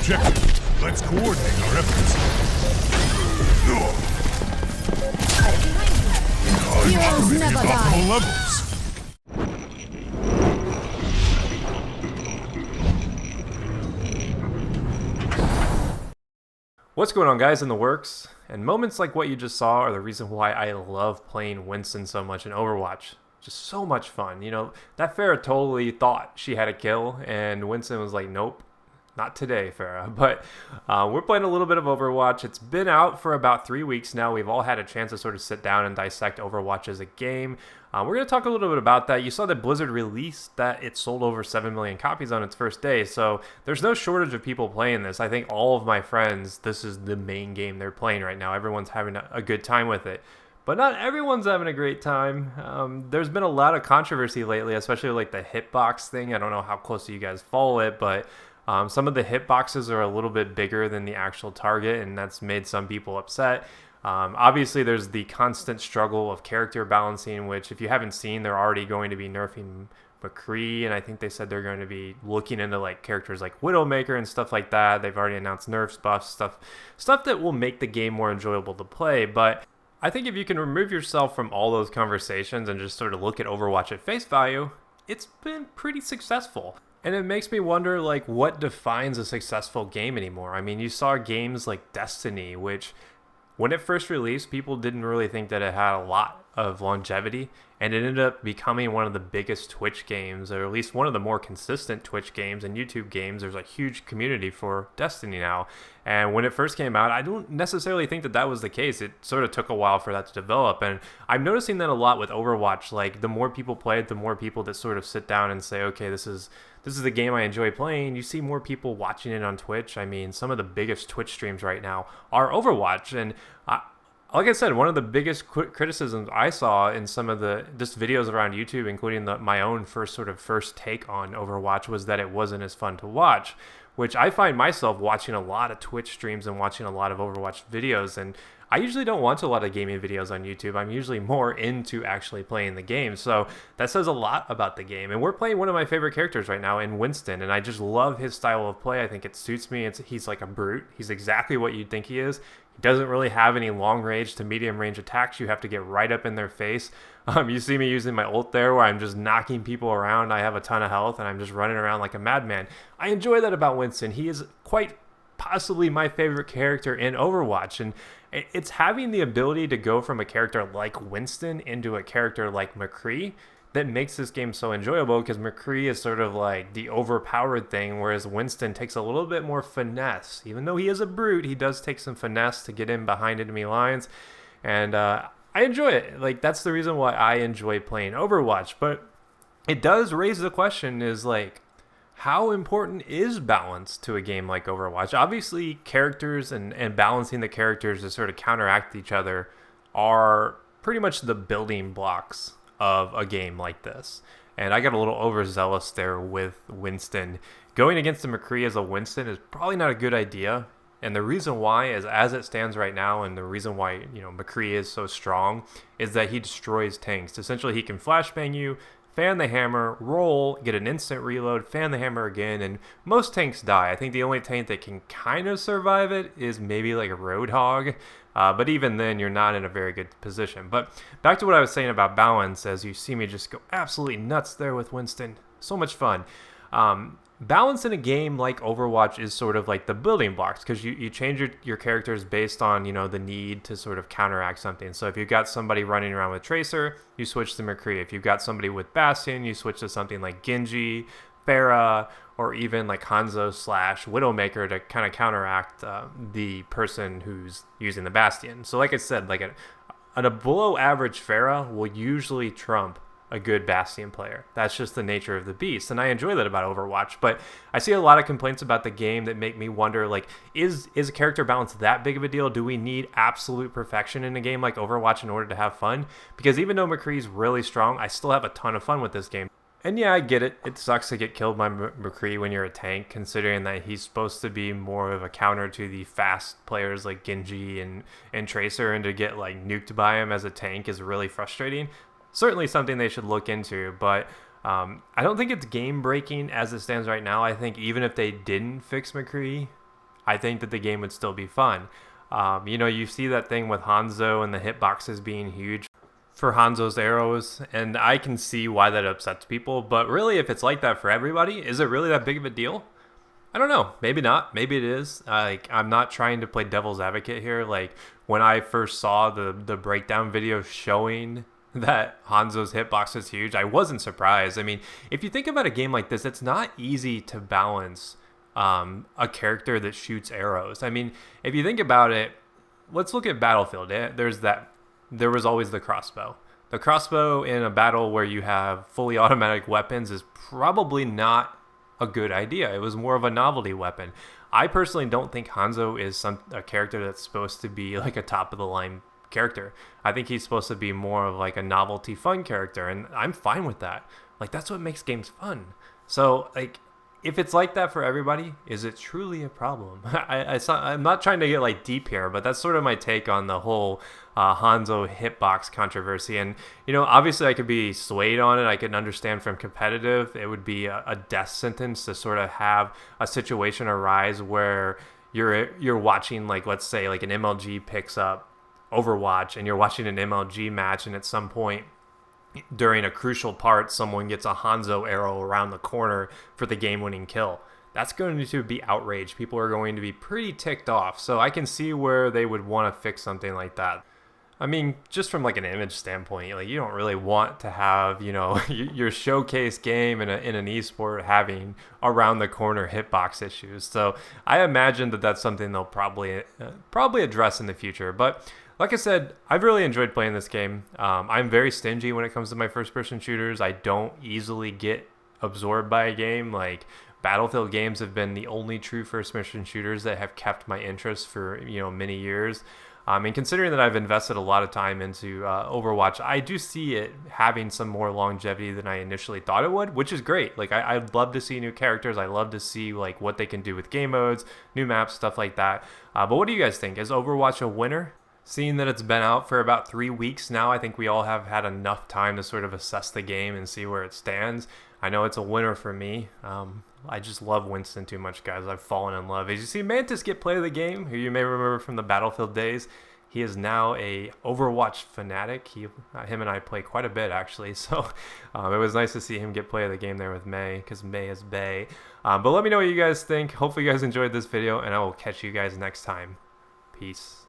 objective. Let's coordinate our efforts. Heroes never Optimal die. levels. What's going on, guys, in the works? And moments like what you just saw are the reason why I love playing Winston so much in Overwatch. Just so much fun. You know, that Pharah totally thought she had a kill, and Winston was like, nope, not today, Pharah. But we're playing a little bit of Overwatch. It's been out for about 3 weeks now. We've all had a chance to sort of sit down and dissect Overwatch as a game. We're going to talk a little bit about that. You saw that Blizzard released that it sold over 7 million copies on its first day, so there's no shortage of people playing this. I think all of my friends, this is the main game they're playing right now. Everyone's having a good time with it. But not everyone's having a great time. There's been a lot of controversy lately, especially like the hitbox thing. I don't know how closely you guys follow it, but some of the hitboxes are a little bit bigger than the actual target, and that's made some people upset. Obviously, there's the constant struggle of character balancing, which if you haven't seen, they're already going to be nerfing McCree, and I think they said they're going to be looking into like characters like Widowmaker and stuff like that. They've already announced nerfs, buffs, stuff that will make the game more enjoyable to play. But I think if you can remove yourself from all those conversations and just sort of look at Overwatch at face value, it's been pretty successful. And it makes me wonder, like, what defines a successful game anymore? I mean, you saw games like Destiny, which when it first released, people didn't really think that it had a lot of longevity, and it ended up becoming one of the biggest Twitch games, or at least one of the more consistent Twitch games and YouTube games. There's a huge community for Destiny now, and when it first came out, I don't necessarily think that that was the case. It sort of took a while for that to develop, and I'm noticing that a lot with Overwatch. Like, the more people play it, the more people that sort of sit down and say, okay, this is the game I enjoy playing. You see more people watching it on Twitch. I mean, some of the biggest Twitch streams right now are Overwatch. And like I said, one of the biggest criticisms I saw in some of the just videos around YouTube, including my own first take on Overwatch, was that it wasn't as fun to watch, which I find myself watching a lot of Twitch streams and watching a lot of Overwatch videos. And I usually don't watch a lot of gaming videos on YouTube. I'm usually more into actually playing the game. So that says a lot about the game. And we're playing one of my favorite characters right now in Winston. And I just love his style of play. I think it suits me. He's like a brute. He's exactly what you'd think he is. He doesn't really have any long range to medium range attacks. You have to get right up in their face. You see me using my ult there where I'm just knocking people around. I have a ton of health and I'm just running around like a madman. I enjoy that about Winston. He is quite possibly my favorite character in Overwatch, and it's having the ability to go from a character like Winston into a character like McCree that makes this game so enjoyable, because McCree is sort of like the overpowered thing, whereas Winston takes a little bit more finesse. Even though he is a brute, he does take some finesse to get in behind enemy lines, and I enjoy it. Like, that's the reason why I enjoy playing Overwatch. But it does raise the question, is like, how important is balance to a game like Overwatch? Obviously, characters and balancing the characters to sort of counteract each other are pretty much the building blocks of a game like this. And I got a little overzealous there with Winston. Going against the McCree as a Winston is probably not a good idea. And the reason why is, as it stands right now, and the reason why, you know, McCree is so strong, is that he destroys tanks. Essentially, he can flashbang you, fan the hammer, roll, get an instant reload, fan the hammer again, and most tanks die. I think the only tank that can kind of survive it is maybe like a Roadhog, but even then you're not in a very good position. But back to what I was saying about balance, as you see me just go absolutely nuts there with Winston. So much fun. Balance in a game like Overwatch is sort of like the building blocks, because you change your characters based on, you know, the need to sort of counteract something. So if you've got somebody running around with Tracer, you switch to McCree. If you've got somebody with Bastion, you switch to something like Genji, Pharah, or even like Hanzo / Widowmaker to kind of counteract the person who's using the Bastion. So like I said, like a below average Pharah will usually trump a good Bastion player. That's just the nature of the beast, and I enjoy that about Overwatch. But I see a lot of complaints about the game that make me wonder, like, is a character balance that big of a deal? Do we need absolute perfection in a game like Overwatch in order to have fun? Because even though McCree's really strong, I still have a ton of fun with this game. And yeah, I get it. It sucks to get killed by McCree when you're a tank, considering that he's supposed to be more of a counter to the fast players like Genji and Tracer, and to get like nuked by him as a tank is really frustrating. Certainly something they should look into, but I don't think it's game breaking as it stands right now. I think even if they didn't fix McCree, I think that the game would still be fun. You know, you see that thing with Hanzo and the hitboxes being huge for Hanzo's arrows, and I can see why that upsets people, but really, if it's like that for everybody, is it really that big of a deal? I don't know. Maybe not. Maybe it is. Like, I'm not trying to play devil's advocate here. Like, when I first saw the breakdown video showing that Hanzo's hitbox is huge, I wasn't surprised. I mean, if you think about a game like this, it's not easy to balance a character that shoots arrows. I mean, if you think about it, let's look at Battlefield. There was always the crossbow. The crossbow in a battle where you have fully automatic weapons is probably not a good idea. It was more of a novelty weapon. I personally don't think Hanzo is a character that's supposed to be like a top of the line character. I think he's supposed to be more of like a novelty fun character, and I'm fine with that. Like, that's what makes games fun. So, like, if it's like that for everybody, is it truly a problem? I'm not trying to get like deep here, but that's sort of my take on the whole Hanzo hitbox controversy. And, you know, obviously I could be swayed on it. I can understand from competitive, it would be a death sentence to sort of have a situation arise where you're watching, like, let's say like an MLG picks up Overwatch and you're watching an MLG match, and at some point during a crucial part, someone gets a Hanzo arrow around the corner for the game-winning kill. That's going to be outrage. People are going to be pretty ticked off. So I can see where they would want to fix something like that. I mean, just from like an image standpoint, like, you don't really want to have, you know, your showcase game in an esport having around the corner hitbox issues. So I imagine that that's something they'll probably address in the future. But like I said, I've really enjoyed playing this game. I'm very stingy when it comes to my first-person shooters. I don't easily get absorbed by a game. Like, Battlefield games have been the only true first-person shooters that have kept my interest for, you know, many years. And considering that I've invested a lot of time into Overwatch, I do see it having some more longevity than I initially thought it would, which is great. Like, I'd love to see new characters. I love to see like what they can do with game modes, new maps, stuff like that. But what do you guys think? Is Overwatch a winner? Seeing that it's been out for about 3 weeks now, I think we all have had enough time to sort of assess the game and see where it stands. I know it's a winner for me. I just love Winston too much, guys. I've fallen in love. As you see Mantis get play of the game, who you may remember from the Battlefield days, he is now a Overwatch fanatic. Him and I play quite a bit, actually. So it was nice to see him get play of the game there with May, because May is Bay. But let me know what you guys think. Hopefully you guys enjoyed this video, and I will catch you guys next time. Peace.